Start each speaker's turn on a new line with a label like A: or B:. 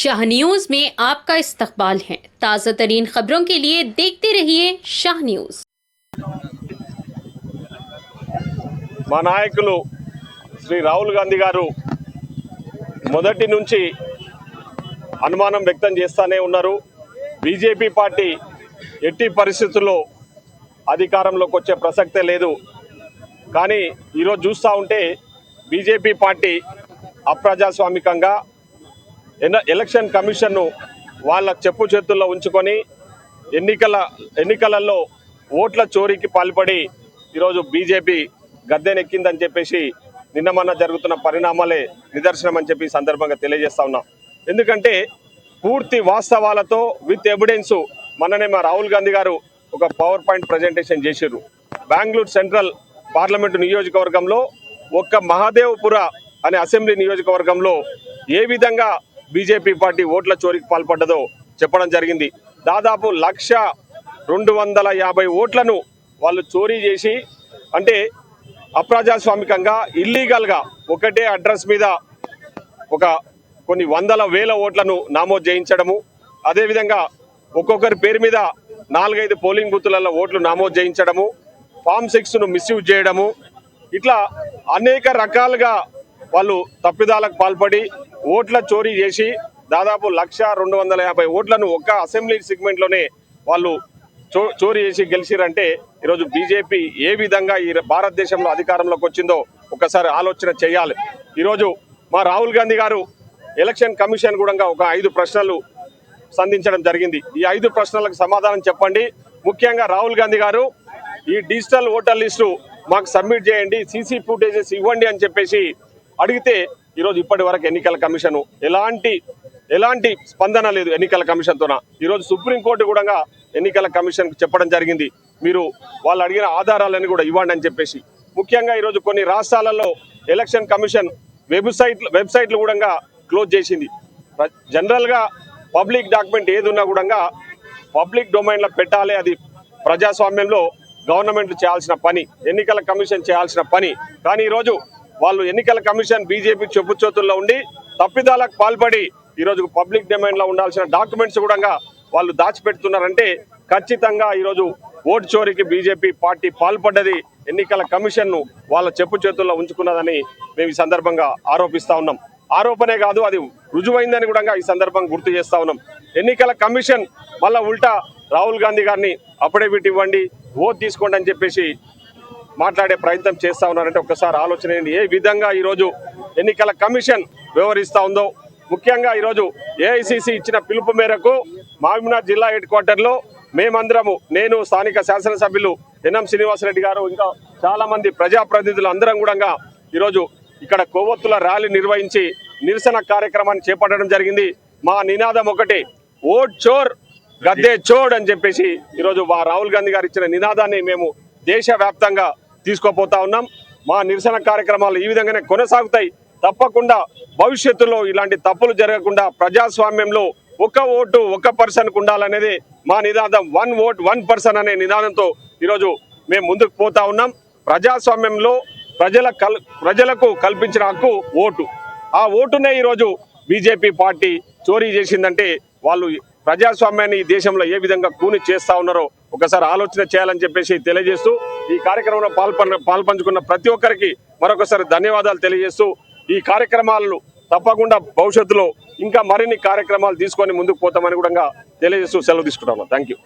A: Shah news में आपका इस्तकबाल है। ताज़ा तरीन खबरों के लिए देखते रहिए शाह न्यूज।
B: మా నాయకులు శ్రీ రాహుల్ గాంధీ గారు మొదటి నుంచి అనుమానం వ్యక్తం చేస్తూనే ఉన్నారు. బీజేపీ పార్టీ ఎట్టి పరిస్థితుల్లో అధికారంలోకి వచ్చే ప్రసక్తే లేదు. కానీ ఈరోజు చూస్తూ ఉంటే బీజేపీ పార్టీ అప్రజాస్వామికంగా ఎలక్షన్ కమిషన్ను వాళ్ళ చెప్పు చేతుల్లో ఉంచుకొని ఎన్నికలలో ఓట్ల చోరీకి పాల్పడి ఈరోజు బీజేపీ గద్దెనెక్కిందని చెప్పేసి నిన్న మొన్న జరుగుతున్న పరిణామాలే నిదర్శనం అని చెప్పి సందర్భంగా తెలియజేస్తా ఉన్నాం. ఎందుకంటే పూర్తి వాస్తవాలతో విత్ ఎవిడెన్స్ మననే మా రాహుల్ గాంధీ గారు ఒక పవర్ పాయింట్ ప్రజెంటేషన్ చేశారు. బెంగళూరు సెంట్రల్ పార్లమెంటు నియోజకవర్గంలో ఒక్క మహాదేవ్పుర అనే అసెంబ్లీ నియోజకవర్గంలో ఏ విధంగా బీజేపీ పార్టీ ఓట్ల చోరీకి పాల్పడ్డదో చెప్పడం జరిగింది. దాదాపు 1,250 ఓట్లను వాళ్ళు చోరీ చేసి, అంటే అప్రజాస్వామికంగా ఇల్లీగల్గా ఒకటే అడ్రస్ మీద కొన్ని వందల వేల ఓట్లను నమోదు చేయించడము, అదేవిధంగా ఒక్కొక్కరి పేరు మీద 4-5 పోలింగ్ బూతులలో ఓట్లు నమోదు చేయించడము, ఫామ్ 6ను మిస్యూజ్ చేయడము, ఇట్లా అనేక రకాలుగా వాళ్ళు తప్పిదాలకు పాల్పడి ఓట్ల చోరీ చేసి దాదాపు 1,250 ఓట్లను ఒక్క అసెంబ్లీ సెగ్మెంట్లోనే వాళ్ళు చోరీ చేసి గెలిచిరంటే ఈరోజు బీజేపీ ఏ విధంగా ఈ భారతదేశంలో అధికారంలోకి వచ్చిందో ఒకసారి ఆలోచన చేయాలి. ఈరోజు మా రాహుల్ గాంధీ గారు ఎలక్షన్ కమిషన్ కూడా ఒక 5 ప్రశ్నలు సంధించడం జరిగింది. ఈ 5 ప్రశ్నలకు సమాధానం చెప్పండి. ముఖ్యంగా రాహుల్ గాంధీ గారు ఈ డిజిటల్ ఓటర్ లిస్టు మాకు సబ్మిట్ చేయండి, సీసీ ఫుటేజెస్ ఇవ్వండి అని చెప్పేసి అడిగితే ఈరోజు ఇప్పటి వరకు ఎన్నికల కమిషన్ ఎలాంటి స్పందన లేదు. ఎన్నికల కమిషన్తోన ఈరోజు సుప్రీంకోర్టు కూడా ఎన్నికల కమిషన్కు చెప్పడం జరిగింది, మీరు వాళ్ళు అడిగిన ఆధారాలను కూడా ఇవ్వండి అని చెప్పేసి. ముఖ్యంగా ఈరోజు కొన్ని రాష్ట్రాలలో ఎలక్షన్ కమిషన్ వెబ్సైట్లు కూడా క్లోజ్ చేసింది. జనరల్గా పబ్లిక్ డాక్యుమెంట్ ఏది ఉన్నా కూడా పబ్లిక్ డొమైన్లో పెట్టాలి. అది ప్రజాస్వామ్యంలో గవర్నమెంట్లు చేయాల్సిన పని, ఎన్నికల కమిషన్ చేయాల్సిన పని. కానీ ఈరోజు వాళ్ళు ఎన్నికల కమిషన్ బీజేపీ చెప్పుచోతుల్లో ఉండి తప్పిదాలకు పాల్పడి ఈరోజు పబ్లిక్ డొమైన్లో ఉండాల్సిన డాక్యుమెంట్స్ కూడా వాళ్ళు దాచిపెడుతున్నారంటే ఖచ్చితంగా ఈరోజు ఓటు చోరీకి బీజేపీ పార్టీ పాల్పడ్డది, ఎన్నికల కమిషన్ను వాళ్ళ చెప్పు చేతుల్లో ఉంచుకున్నదని మేము ఈ సందర్భంగా ఆరోపిస్తా ఉన్నాం. ఆరోపణే కాదు, అది రుజువైందని కూడా ఈ సందర్భంగా గుర్తు చేస్తా ఉన్నాం. ఎన్నికల కమిషన్ మళ్ళా ఉల్టా రాహుల్ గాంధీ గారిని అఫిడవిట్ ఇవ్వండి, ఓటు తీసుకోండి అని చెప్పేసి మాట్లాడే ప్రయత్నం చేస్తూ ఉన్నారంటే ఒకసారి ఆలోచన చేయండి ఏ విధంగా ఈరోజు ఎన్నికల కమిషన్ వ్యవహరిస్తూ ఉందో. ముఖ్యంగా ఈరోజు ఏఐసిసి ఇచ్చిన పిలుపు మేరకు మహబూబ్నగర్ జిల్లా హెడ్ క్వార్టర్లో మేమందరము, నేను, స్థానిక శాసనసభ్యులు ఎన్ఎం శ్రీనివాసరెడ్డి గారు, ఇంకా చాలామంది ప్రజాప్రతినిధులు అందరం కూడా ఈరోజు ఇక్కడ కొవ్వొత్తుల ర్యాలీ నిర్వహించి నిరసన కార్యక్రమాన్ని చేపట్టడం జరిగింది. మా నినాదం ఒకటే, ఓట్ చోర్ గద్దే చోడ్ అని చెప్పేసి ఈరోజు మా రాహుల్ గాంధీ గారు ఇచ్చిన నినాదాన్ని మేము దేశవ్యాప్తంగా తీసుకోపోతా ఉన్నాం. మా నిరసన కార్యక్రమాలు ఈ విధంగానే కొనసాగుతాయి. తప్పకుండా భవిష్యత్తులో ఇలాంటి తప్పులు జరగకుండా ప్రజాస్వామ్యంలో ఒక ఓటు ఒక పర్సన్కు ఉండాలనేది మా నినాదం. 1 ఓట్ 1 పర్సన్ అనే నినాదంతో ఈరోజు మేము ముందుకు పోతా ఉన్నాం. ప్రజాస్వామ్యంలో ప్రజలకు కల్పించిన హక్కు ఓటు. ఆ ఓటునే ఈరోజు బీజేపీ పార్టీ చోరీ చేసిందంటే వాళ్ళు ప్రజాస్వామ్యాన్ని ఈ దేశంలో ఏ విధంగా కూని చేస్తా ఉన్నారో ఒకసారి ఆలోచన చేయాలని చెప్పేసి తెలియజేస్తూ ఈ కార్యక్రమంలో పాల్పంచుకున్న ప్రతి ఒక్కరికి మరొకసారి ధన్యవాదాలు తెలియజేస్తూ ఈ కార్యక్రమాలను తప్పకుండా భవిష్యత్తులో ఇంకా మరిన్ని కార్యక్రమాలు తీసుకొని ముందుకు పోతామని కూడా తెలియజేస్తూ సెలవు తీసుకుంటాను. Thank you.